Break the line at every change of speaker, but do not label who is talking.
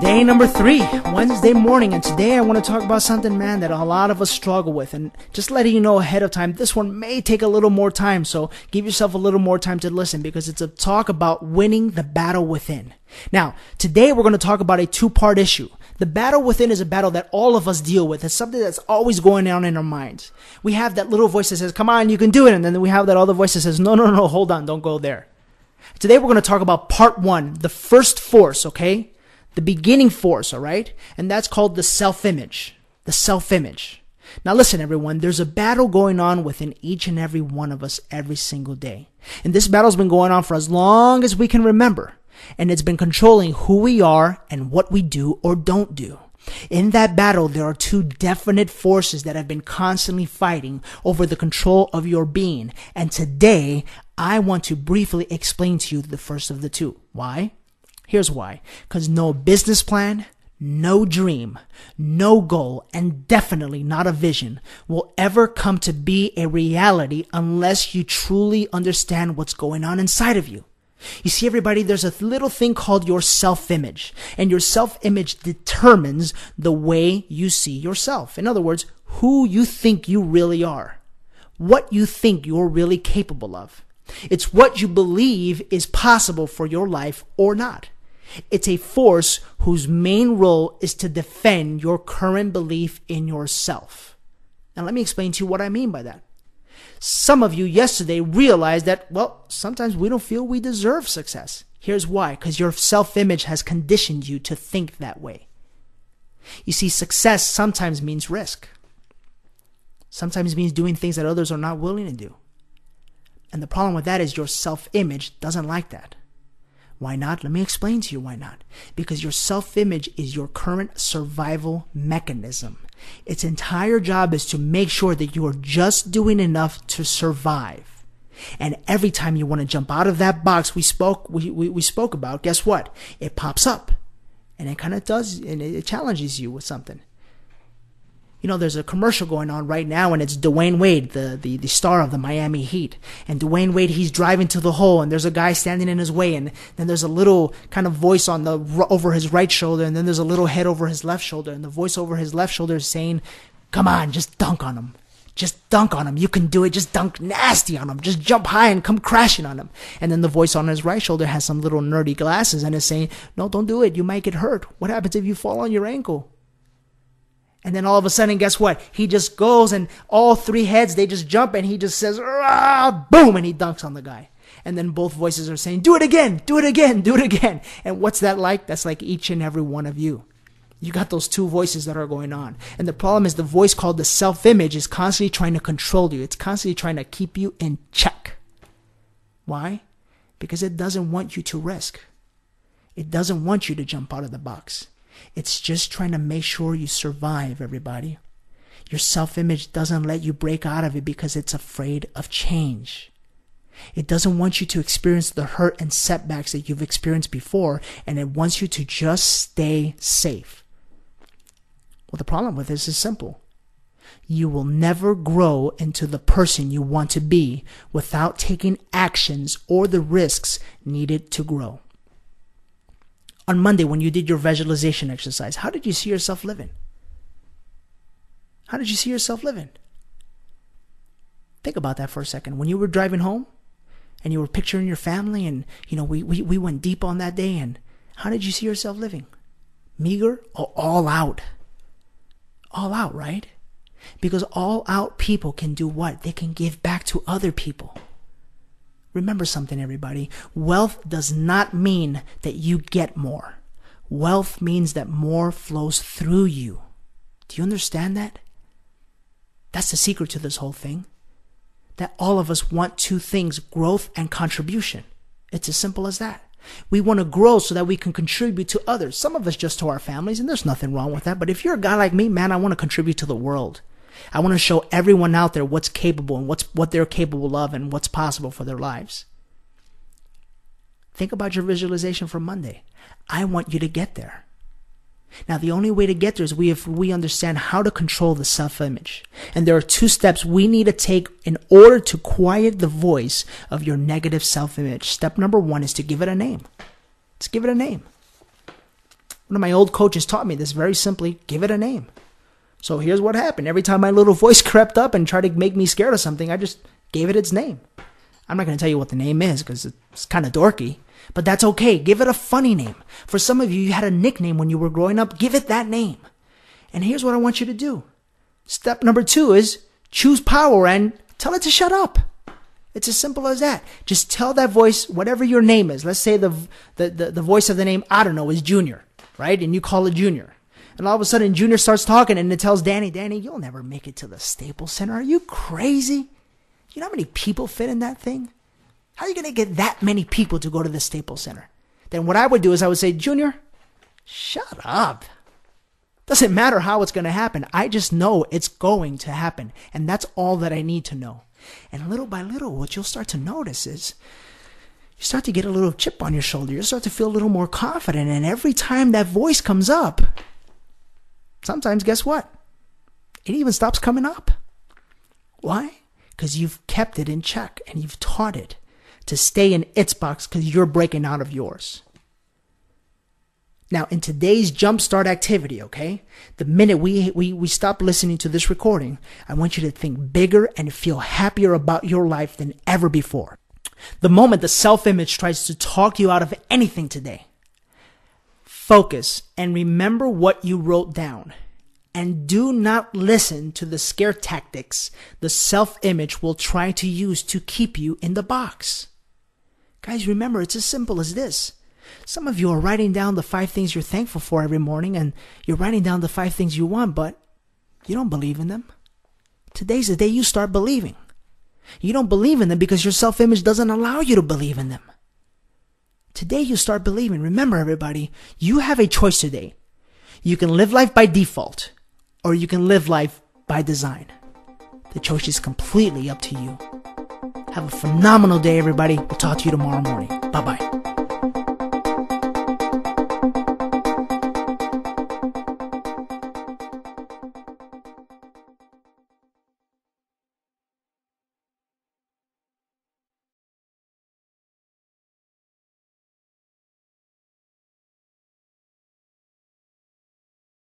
Day number 3, Wednesday morning, and today I want to talk about something, man, that a lot of us struggle with. And just letting you know ahead of time, this one may take a little more time, so give yourself a little more time to listen, because it's a talk about winning the battle within. Now, today we're going to talk about a 2-part issue. The battle within is a battle that all of us deal with. It's something that's always going on in our minds. We have that little voice that says, come on, you can do it. And then we have that other voice that says, no, hold on, don't go there. Today we're going to talk about part 1, the first force, okay? The beginning force, all right? And that's called the self-image. The self-image. Now listen, everyone, there's a battle going on within each and every one of us every single day. And this battle's been going on for as long as we can remember. And it's been controlling who we are and what we do or don't do. In that battle, there are 2 definite forces that have been constantly fighting over the control of your being. And today, I want to briefly explain to you the first of the 2. Why? Here's why. Because no business plan, no dream, no goal, and definitely not a vision will ever come to be a reality unless you truly understand what's going on inside of you. You see, everybody, there's a little thing called your self-image, and your self-image determines the way you see yourself. In other words, who you think you really are, what you think you're really capable of. It's what you believe is possible for your life or not. It's a force whose main role is to defend your current belief in yourself. Now, let me explain to you what I mean by that. Some of you yesterday realized that, well, sometimes we don't feel we deserve success. Here's why. Because your self-image has conditioned you to think that way. You see, success sometimes means risk. Sometimes means doing things that others are not willing to do. And the problem with that is your self-image doesn't like that. Why not? Let me explain to you why not. Because your self-image is your current survival mechanism. Its entire job is to make sure that you are just doing enough to survive. And every time you want to jump out of that box we spoke about, guess what? It pops up. And it kind of does, and it challenges you with something. You know, there's a commercial going on right now, and it's Dwayne Wade, the star of the Miami Heat. And Dwayne Wade, he's driving to the hole, and there's a guy standing in his way, and then there's a little kind of voice over his right shoulder, and then there's a little head over his left shoulder, and the voice over his left shoulder is saying, come on, just dunk on him. Just dunk on him. You can do it. Just dunk nasty on him. Just jump high and come crashing on him. And then the voice on his right shoulder has some little nerdy glasses and is saying, no, don't do it. You might get hurt. What happens if you fall on your ankle? And then all of a sudden, guess what? He just goes and all 3 heads, they just jump and he just says, boom, and he dunks on the guy. And then both voices are saying, do it again, do it again, do it again. And what's that like? That's like each and every one of you. You got those 2 voices that are going on. And the problem is the voice called the self-image is constantly trying to control you. It's constantly trying to keep you in check. Why? Because it doesn't want you to risk. It doesn't want you to jump out of the box. It's just trying to make sure you survive, everybody. Your self-image doesn't let you break out of it because it's afraid of change. It doesn't want you to experience the hurt and setbacks that you've experienced before, and it wants you to just stay safe. Well, the problem with this is simple. You will never grow into the person you want to be without taking actions or the risks needed to grow. On Monday, when you did your visualization exercise, how did you see yourself living? How did you see yourself living? Think about that for a second. When you were driving home and you were picturing your family and, you know, we went deep on that day, and how did you see yourself living? Meager or all out? All out, right? Because all out people can do what? They can give back to other people. Remember something, everybody. Wealth does not mean that you get more. Wealth means that more flows through you. Do you understand that? That's the secret to this whole thing. That all of us want 2 things, growth and contribution. It's as simple as that. We want to grow so that we can contribute to others. Some of us just to our families, and there's nothing wrong with that. But if you're a guy like me, man, I want to contribute to the world. I want to show everyone out there what's capable and what they're capable of and what's possible for their lives. Think about your visualization for Monday. I want you to get there. Now, the only way to get there is if we understand how to control the self-image. And there are 2 steps we need to take in order to quiet the voice of your negative self-image. Step number 1 is to give it a name. Let's give it a name. One of my old coaches taught me this very simply: give it a name. So here's what happened. Every time my little voice crept up and tried to make me scared of something, I just gave it its name. I'm not going to tell you what the name is because it's kind of dorky, but that's okay. Give it a funny name. For some of you, you had a nickname when you were growing up. Give it that name. And here's what I want you to do. Step number 2 is choose power and tell it to shut up. It's as simple as that. Just tell that voice whatever your name is. Let's say the voice of the name, I don't know, is Junior, right? And you call it Junior. And all of a sudden, Junior starts talking and it tells Danny, you'll never make it to the Staples Center. Are you crazy? You know how many people fit in that thing? How are you going to get that many people to go to the Staples Center? Then what I would do is I would say, Junior, shut up. Doesn't matter how it's going to happen. I just know it's going to happen. And that's all that I need to know. And little by little, what you'll start to notice is you start to get a little chip on your shoulder. You'll start to feel a little more confident. And every time that voice comes up, sometimes guess what? It even stops coming up. Why? Because you've kept it in check and you've taught it to stay in its box because you're breaking out of yours. Now, in today's jumpstart activity, okay, the minute we stop listening to this recording, I want you to think bigger and feel happier about your life than ever before. The moment the self-image tries to talk you out of anything today, focus and remember what you wrote down. And do not listen to the scare tactics the self-image will try to use to keep you in the box. Guys, remember, it's as simple as this. Some of you are writing down the 5 things you're thankful for every morning, and you're writing down the 5 things you want, but you don't believe in them. Today's the day you start believing. You don't believe in them because your self-image doesn't allow you to believe in them. Today you start believing. Remember, everybody, you have a choice today. You can live life by default, or you can live life by design. The choice is completely up to you. Have a phenomenal day, everybody. We'll talk to you tomorrow morning. Bye-bye.